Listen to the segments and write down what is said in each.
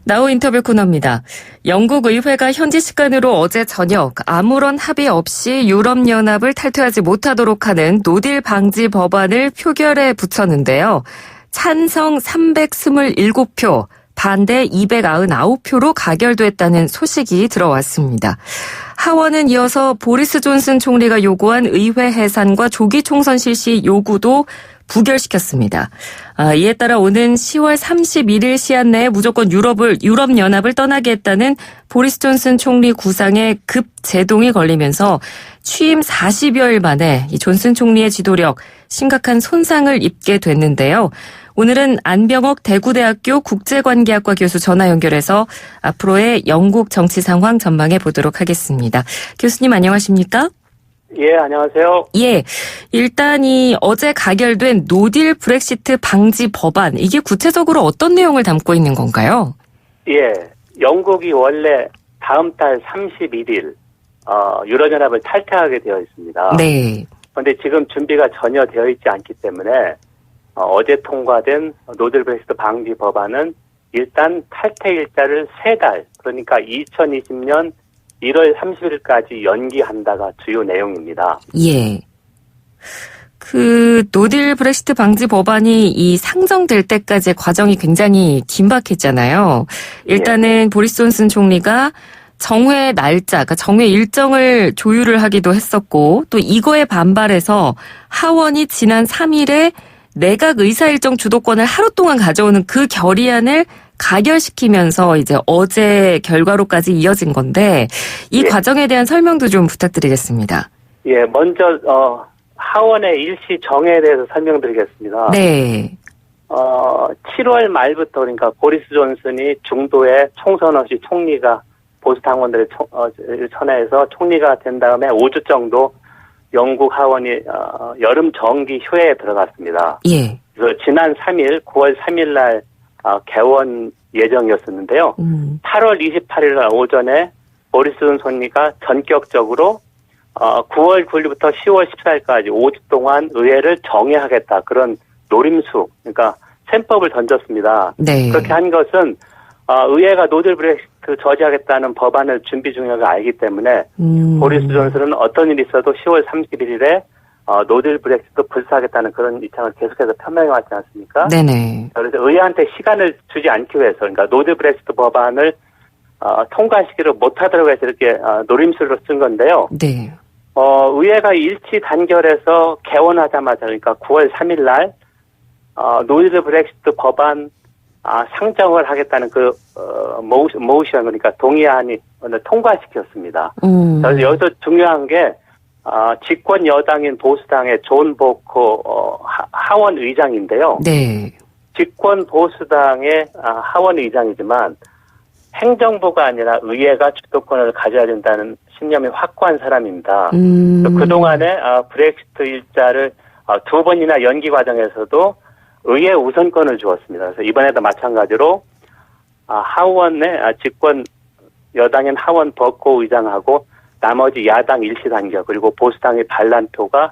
나우 인터뷰 코너입니다. 영국 의회가 현지 시간으로 어제 저녁 아무런 합의 없이 유럽연합을 탈퇴하지 못하도록 하는 노딜 방지 법안을 표결에 붙였는데요. 찬성 327표, 반대 299표로 가결됐다는 소식이 들어왔습니다. 하원은 이어서 보리스 존슨 총리가 요구한 의회 해산과 조기 총선 실시 요구도 부결시켰습니다. 이에 따라 오는 10월 31일 시한 내에 무조건 유럽연합을 떠나게 했다는 보리스 존슨 총리 구상에 급 제동이 걸리면서 취임 40여일 만에 이 존슨 총리의 지도력 심각한 손상을 입게 됐는데요. 오늘은 안병옥 대구대학교 국제관계학과 교수 전화 연결해서 앞으로의 영국 정치 상황 전망해 보도록 하겠습니다. 교수님 안녕하십니까? 예, 안녕하세요. 예, 일단 이 어제 가결된 노딜 브렉시트 방지 법안, 이게 구체적으로 어떤 내용을 담고 있는 건가요? 예, 영국이 원래 다음 달 31일 유럽연합을 탈퇴하게 되어 있습니다. 네. 그런데 지금 준비가 전혀 되어 있지 않기 때문에 어제 통과된 노딜 브렉시트 방지 법안은 일단 탈퇴 일자를 3달, 그러니까 2020년 1월 30일까지 연기한다가 주요 내용입니다. 예. 노딜 브렉시트 방지 법안이 이 상정될 때까지의 과정이 굉장히 긴박했잖아요. 일단은 보리스 존슨 총리가 정회 날짜, 그러니까 정회 일정을 조율을 하기도 했었고, 또 이거에 반발해서 하원이 지난 3일에 내각 의사일정 주도권을 하루 동안 가져오는 그 결의안을 가결시키면서 이제 어제 결과로까지 이어진 건데 이 과정에 대한 설명도 좀 부탁드리겠습니다. 예, 먼저 하원의 일시 정회에 대해서 설명드리겠습니다. 네. 7월 말부터 그러니까 보리스 존슨이 중도에 총선 없이 총리가 보수 당원들을 천하해서 총리가 된 다음에 5주 정도 영국 하원이 여름 정기 휴회에 들어갔습니다. 예. 그래서 지난 3일, 9월 3일 날 개원 예정이었었는데요. 8월 28일 날 오전에 보리스 존슨 총리가 전격적으로 9월 9일부터 10월 14일까지 5주 동안 의회를 정회하겠다. 그런 노림수, 그러니까 셈법을 던졌습니다. 네. 그렇게 한 것은 의회가 노딜 브렉시트 저지하겠다는 법안을 준비 중이라고 알기 때문에 보리스 존슨은 어떤 일이 있어도 10월 31일에 노딜 브렉시트 불사하겠다는 그런 입장을 계속해서 표명해 왔지 않습니까? 네네. 그래서 의회한테 시간을 주지 않기 위해서, 그러니까 노딜 브렉시트 법안을 통과시키를 못하도록 해서 이렇게 노림수로 쓴 건데요. 네. 의회가 일치 단결해서 개원하자마자, 그러니까 9월 3일 날 노딜 브렉시트 법안 상정을 하겠다는 모션, 그러니까 동의안이 오늘 통과시켰습니다. 그래서 여기서 중요한 게 집권 여당인 보수당의 존 보코 하원 의장인데요. 네. 집권 보수당의 하원 의장이지만 행정부가 아니라 의회가 주도권을 가져야 된다는 신념이 확고한 사람입니다. 그동안에 브렉시트 일자를 2번이나 연기 과정에서도 의회 우선권을 주었습니다. 그래서 이번에도 마찬가지로 하원의 집권 여당인 하원 버코 의장하고 나머지 야당 일시단결 그리고 보수당의 반란표가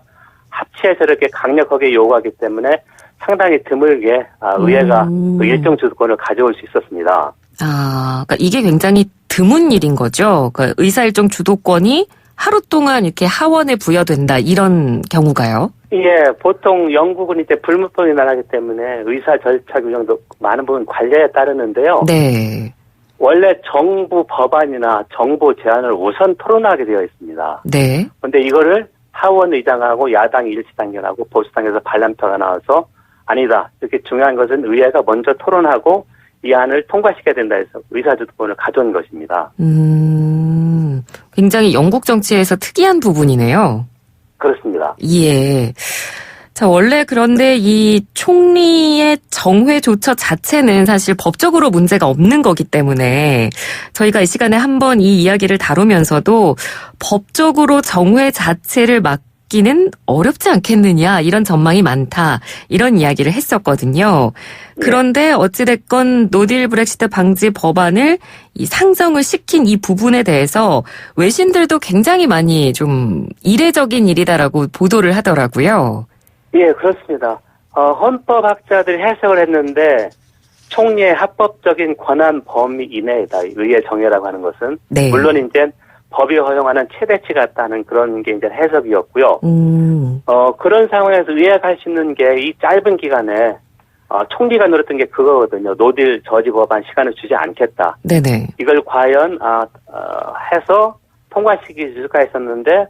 합치해서 이렇게 강력하게 요구하기 때문에 상당히 드물게 의회가 그 일정 주도권을 가져올 수 있었습니다. 그러니까 이게 굉장히 드문 일인 거죠. 그러니까 의사일정 주도권이 하루 동안 이렇게 하원에 부여된다 이런 경우가요? 예, 보통 영국은 이제 불무법이 나가기 때문에 의사 절차 규정도 많은 부분 관례에 따르는데요. 네. 원래 정부 법안이나 정부 제안을 우선 토론하게 되어 있습니다. 네. 그런데 이거를 하원 의장하고 야당 일시단결하고 보수당에서 반란표가 나와서 아니다. 이렇게 중요한 것은 의회가 먼저 토론하고 이 안을 통과시켜야 된다 해서 의사주도권을 가져온 것입니다. 굉장히 영국 정치에서 특이한 부분이네요. 그렇습니다. 예. 자, 원래 그런데 이 총리의 정회 조처 자체는 사실 법적으로 문제가 없는 거기 때문에 저희가 이 시간에 한번 이 이야기를 다루면서도 법적으로 정회 자체를 맡기는 어렵지 않겠느냐 이런 전망이 많다 이런 이야기를 했었거든요. 그런데 어찌됐건 노딜 브렉시트 방지 법안을 이 상정을 시킨 이 부분에 대해서 외신들도 굉장히 많이 좀 이례적인 일이다라고 보도를 하더라고요. 예, 그렇습니다. 헌법학자들이 해석을 했는데 총리의 합법적인 권한 범위 이내이다. 의회 정해라고 하는 것은. 네. 물론 이제 법이 허용하는 최대치 같다는 그런 게 이제 해석이었고요. 그런 상황에서 의회가 할 수 있는 게 이 짧은 기간에 총리가 노렸던 게 그거거든요. 노딜 저지 법안 시간을 주지 않겠다. 네네. 이걸 과연 해서 통과시킬 수가 있었는데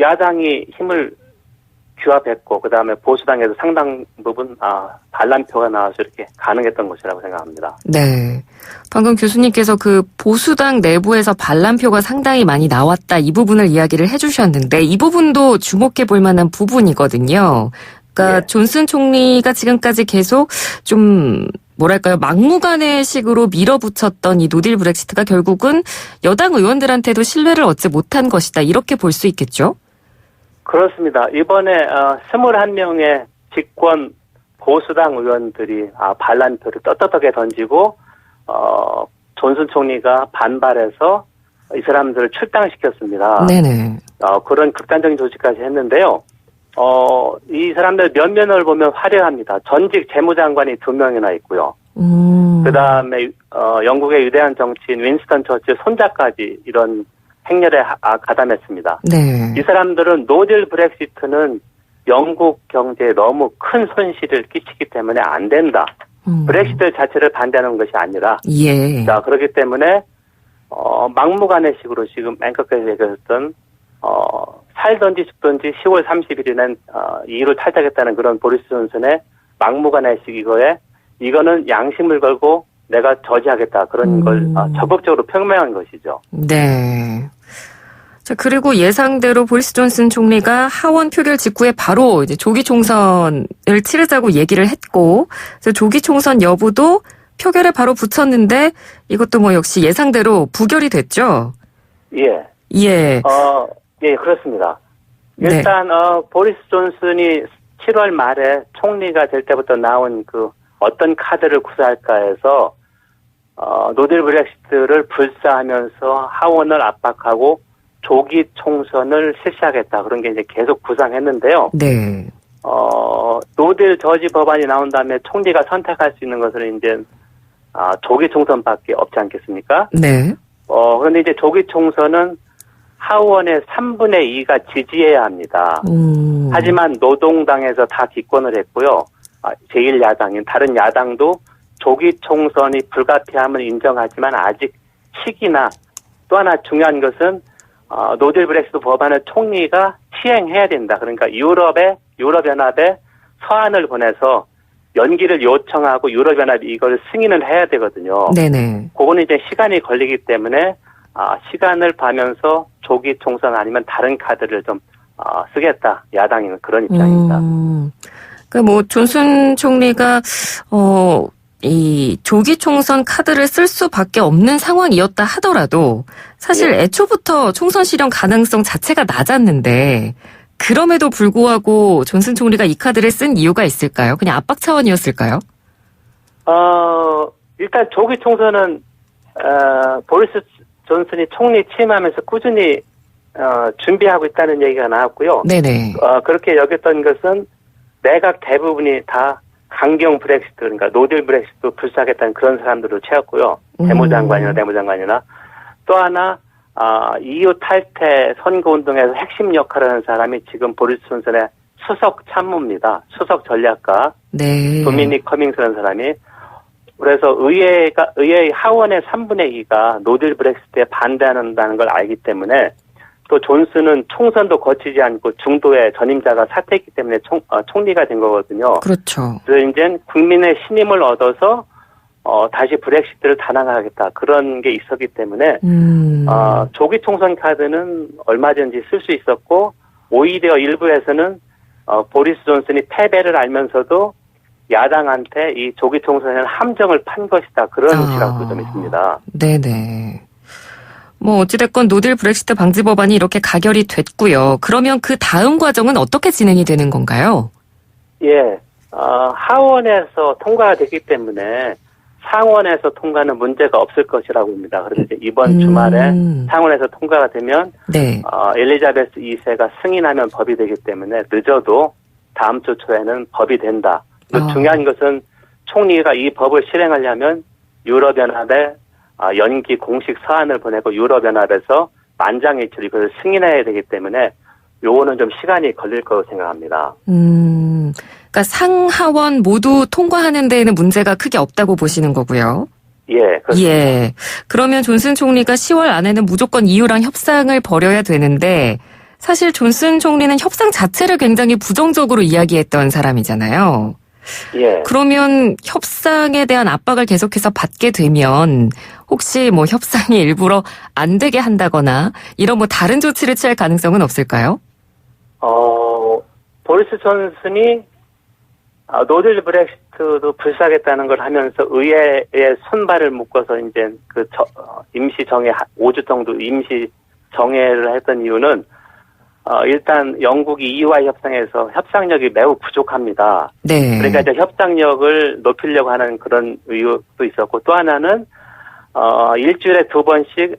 야당이 힘을 규합했고 그다음에 보수당에도 상당 부분 반란표가 나와서 이렇게 가능했던 것이라고 생각합니다. 네. 방금 교수님께서 그 보수당 내부에서 반란표가 상당히 많이 나왔다 이 부분을 이야기를 해주셨는데 이 부분도 주목해 볼 만한 부분이거든요. 그러니까 네. 존슨 총리가 지금까지 계속 좀 뭐랄까요 막무가내식으로 밀어붙였던 이 노딜 브렉시트가 결국은 여당 의원들한테도 신뢰를 얻지 못한 것이다 이렇게 볼 수 있겠죠? 그렇습니다. 이번에 21명의 집권 보수당 의원들이 반란표를 떳떳하게 던지고 존슨 총리가 반발해서 이 사람들을 출당시켰습니다. 네네. 그런 극단적인 조치까지 했는데요. 이 사람들 면면을 보면 화려합니다. 전직 재무장관이 2명이나 있고요. 그 다음에 영국의 위대한 정치인 윈스턴 처칠 손자까지 이런 행렬에 가담했습니다. 네. 이 사람들은 노딜 브렉시트는 영국 경제에 너무 큰 손실을 끼치기 때문에 안 된다. 브렉시트 자체를 반대하는 것이 아니라. 예. 자, 그렇기 때문에 막무가내식으로 지금 앵커께서 얘기하셨던 살든지 죽든지 10월 30일에는 EU를 탈퇴하겠다는 그런 보리스 존슨의 막무가내식 이거는 양심을 걸고 내가 저지하겠다 그런 걸 적극적으로 표명한 것이죠. 네. 자, 그리고 예상대로 보리스 존슨 총리가 하원 표결 직후에 바로 이제 조기 총선을 치르자고 얘기를 했고, 그래서 조기 총선 여부도 표결에 바로 붙였는데 이것도 뭐 역시 예상대로 부결이 됐죠. 예. 예. 예, 그렇습니다. 네. 일단 보리스 존슨이 7월 말에 총리가 될 때부터 나온 그 어떤 카드를 구사할까 해서 노딜 브렉시트를 불사하면서 하원을 압박하고 조기 총선을 실시하겠다 그런 게 이제 계속 구상했는데요. 네. 노딜 저지 법안이 나온 다음에 총리가 선택할 수 있는 것은 이제 조기 총선밖에 없지 않겠습니까? 네. 그런데 이제 조기 총선은 하원의 3분의 2가 지지해야 합니다. 하지만 노동당에서 다 기권을 했고요. 제1야당인 다른 야당도 조기 총선이 불가피함을 인정하지만 아직 시기나 또 하나 중요한 것은 노딜 브렉시트 법안을 총리가 시행해야 된다. 그러니까 유럽연합에 서한을 보내서 연기를 요청하고 유럽연합이 이걸 승인을 해야 되거든요. 네네. 그거는 이제 시간이 걸리기 때문에 시간을 봐면서 조기 총선 아니면 다른 카드를 좀 쓰겠다. 야당은 그런 입장입니다. 그러니까 뭐 존슨 총리가 이 조기 총선 카드를 쓸 수밖에 없는 상황이었다 하더라도 사실 예. 애초부터 총선 실현 가능성 자체가 낮았는데 그럼에도 불구하고 존슨 총리가 이 카드를 쓴 이유가 있을까요? 그냥 압박 차원이었을까요? 일단 조기 총선은 보리스 존슨이 총리 취임하면서 꾸준히 준비하고 있다는 얘기가 나왔고요. 네네. 그렇게 여겼던 것은 내각 대부분이 다 강경 브렉시트, 그러니까 노딜 브렉시트 불사하겠다는 그런 사람들을 채웠고요. 대무장관이나 또 하나 EU 탈퇴 선거운동에서 핵심 역할을 하는 사람이 지금 보리스 존슨의 수석 참모입니다. 수석 전략가 네. 도미닉 커밍스라는 사람이. 그래서 의회 하원의 3분의 2가 노딜 브렉시트에 반대한다는 걸 알기 때문에 또 존슨은 총선도 거치지 않고 중도의 전임자가 사퇴했기 때문에 총리가 된 거거든요. 그렇죠. 그래서 이제 국민의 신임을 얻어서 다시 브렉시트를 단항하겠다 그런 게 있었기 때문에 조기 총선 카드는 얼마든지 쓸 수 있었고 오히려 일부에서는 보리스 존슨이 패배를 알면서도 야당한테 이 조기 총선에는 함정을 판 것이다 그런 시각도 좀 있습니다. 네네. 뭐 어찌됐건 노딜 브렉시트 방지 법안이 이렇게 가결이 됐고요. 그러면 그 다음 과정은 어떻게 진행이 되는 건가요? 예, 하원에서 통과가 됐기 때문에 상원에서 통과는 문제가 없을 것이라고 봅니다. 그래서 이제 이번 주말에 상원에서 통과가 되면 네. 엘리자베스 2세가 승인하면 법이 되기 때문에 늦어도 다음 주 초에는 법이 된다. 중요한 것은 총리가 이 법을 실행하려면 유럽연합에 연기 공식 서한을 보내고 유럽연합에서 만장일치로 이것을 승인해야 되기 때문에 요거는 좀 시간이 걸릴 거라고 생각합니다. 그러니까 상하원 모두 통과하는 데에는 문제가 크게 없다고 보시는 거고요. 예, 그렇습니다. 예. 그러면 존슨 총리가 10월 안에는 무조건 EU랑 협상을 벌여야 되는데 사실 존슨 총리는 협상 자체를 굉장히 부정적으로 이야기했던 사람이잖아요. 예. 그러면 협상에 대한 압박을 계속해서 받게 되면 혹시 뭐 협상이 일부러 안 되게 한다거나 이런 뭐 다른 조치를 취할 가능성은 없을까요? 보리스 존슨이 노딜 브렉시트도 불사하겠다는 걸 하면서 의회에 손발을 묶어서 이제 임시 정회 5주 정도 임시 정회를 했던 이유는 일단 영국이 EU와의 협상에서 협상력이 매우 부족합니다. 네. 그러니까 이제 협상력을 높이려고 하는 그런 이유도 있었고 또 하나는 일주일에 2번씩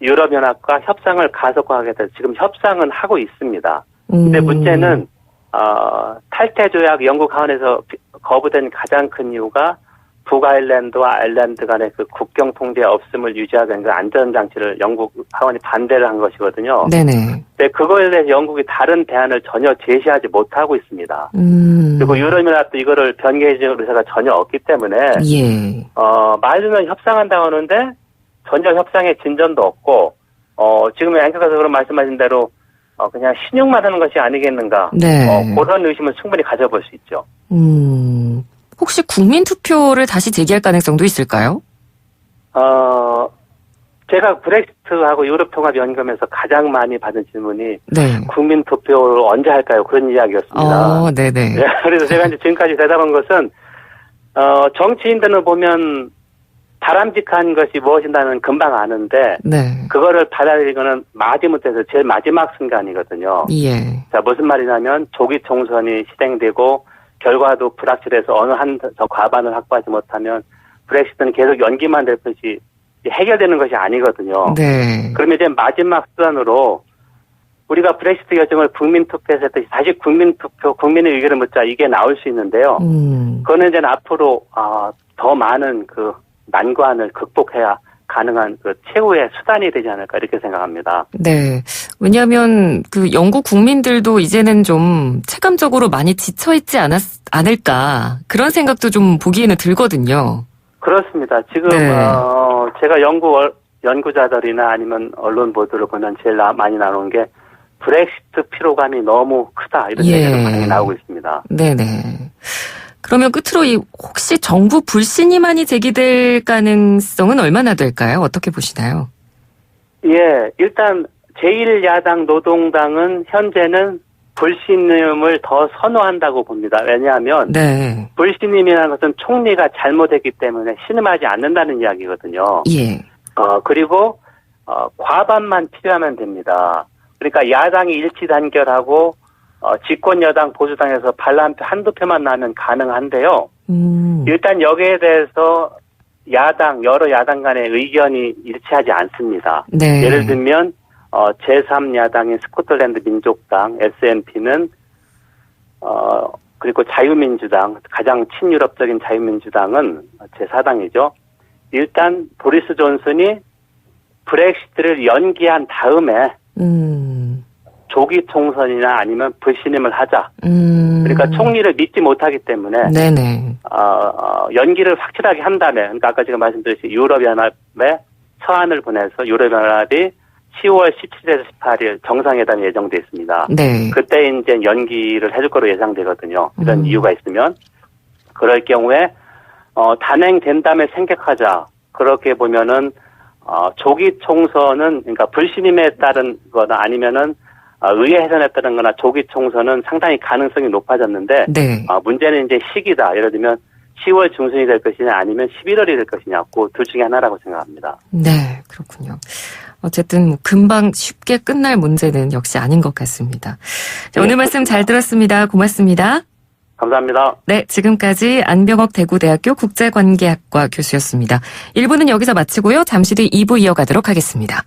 유럽연합과 협상을 가속화하겠다. 지금 협상은 하고 있습니다. 근데 문제는 탈퇴 조약 영국 하원에서 거부된 가장 큰 이유가 북아일랜드와 아일랜드 간의 그 국경 통제 없음을 유지하는 그 안전장치를 영국 하원이 반대를 한 것이거든요. 네네. 근데 그거에 대해서 영국이 다른 대안을 전혀 제시하지 못하고 있습니다. 그리고 유럽연합도 이거를 변경해 줄 의사가 전혀 없기 때문에 예. 말로는 협상한다고 하는데 전혀 협상의 진전도 없고 지금 앵커께서 그런 말씀하신 대로 그냥 신용만 하는 것이 아니겠는가. 네. 그런 의심은 충분히 가져볼 수 있죠. 혹시 국민투표를 다시 제기할 가능성도 있을까요? 제가 브렉시트하고 유럽통합 연구하면서 가장 많이 받은 질문이 네. 국민투표를 언제 할까요? 그런 이야기였습니다. 네네. 네, 그래서 제가 이제 지금까지 대답한 것은 정치인들은 보면 바람직한 것이 무엇인가는 금방 아는데 네. 그거를 받아들이고는 마지못해서 제일 마지막 순간이거든요. 예. 자, 무슨 말이냐면 조기 총선이 실행되고 결과도 불확실해서 어느 한더 과반을 확보하지 못하면 브렉시트는 계속 연기만 될 것이 해결되는 것이 아니거든요. 네. 그러면 이제 마지막 수단으로 우리가 브렉시트 결정을 국민투표에서 했듯이 다시 국민투표, 국민의 의견을 묻자 이게 나올 수 있는데요. 그거는 이제 앞으로 더 많은 그 난관을 극복해야 가능한 그 최후의 수단이 되지 않을까 이렇게 생각합니다. 네. 왜냐하면 그 영국 국민들도 이제는 좀 체감적으로 많이 지쳐있지 않을까 그런 생각도 좀 보기에는 들거든요. 그렇습니다. 지금 네. 제가 영국 연구자들이나 아니면 언론 보도를 보면 제일 많이 나오는 게 브렉시트 피로감이 너무 크다 이런 얘기가 많이 나오고 있습니다. 네네. 그러면 끝으로 혹시 정부 불신임안이 제기될 가능성은 얼마나 될까요? 어떻게 보시나요? 예, 일단 제1야당 노동당은 현재는 불신임을 더 선호한다고 봅니다. 왜냐하면 네. 불신임이라는 것은 총리가 잘못했기 때문에 신임하지 않는다는 이야기거든요. 예. 그리고 과반만 필요하면 됩니다. 그러니까 야당이 일치 단결하고 집권 여당 보수당에서 반란표 한두 표만 나면 가능한데요. 일단 여기에 대해서 여러 야당 간의 의견이 일치하지 않습니다. 네. 예를 들면 제3야당인 스코틀랜드 민족당 SNP는 그리고 자유민주당 가장 친유럽적인 자유민주당은 제4당이죠. 일단 보리스 존슨이 브렉시트를 연기한 다음에 조기 총선이나 아니면 불신임을 하자. 그러니까 총리를 믿지 못하기 때문에 네네. 연기를 확실하게 한 다음에 그러니까 아까 제가 말씀드렸듯이 유럽연합에 서한을 보내서 유럽연합이 10월 17일에서 18일 정상회담이 예정돼 있습니다. 네. 그때 이제 연기를 해줄 거로 예상되거든요. 이런 이유가 있으면 그럴 경우에 단행된 다음에 생각하자. 그렇게 보면은 조기 총선은 그러니까 불신임에 따른 거나 아니면은 의회 해산에 따른 거나 조기 총선은 상당히 가능성이 높아졌는데 네. 문제는 이제 시기다. 예를 들면 10월 중순이 될 것이냐 아니면 11월이 될 것이냐 그 둘 중에 하나라고 생각합니다. 네, 그렇군요. 어쨌든 뭐 금방 쉽게 끝날 문제는 역시 아닌 것 같습니다. 자, 오늘 말씀 잘 들었습니다. 고맙습니다. 감사합니다. 네, 지금까지 안병옥 대구대학교 국제관계학과 교수였습니다. 1부는 여기서 마치고요. 잠시 뒤 2부 이어가도록 하겠습니다.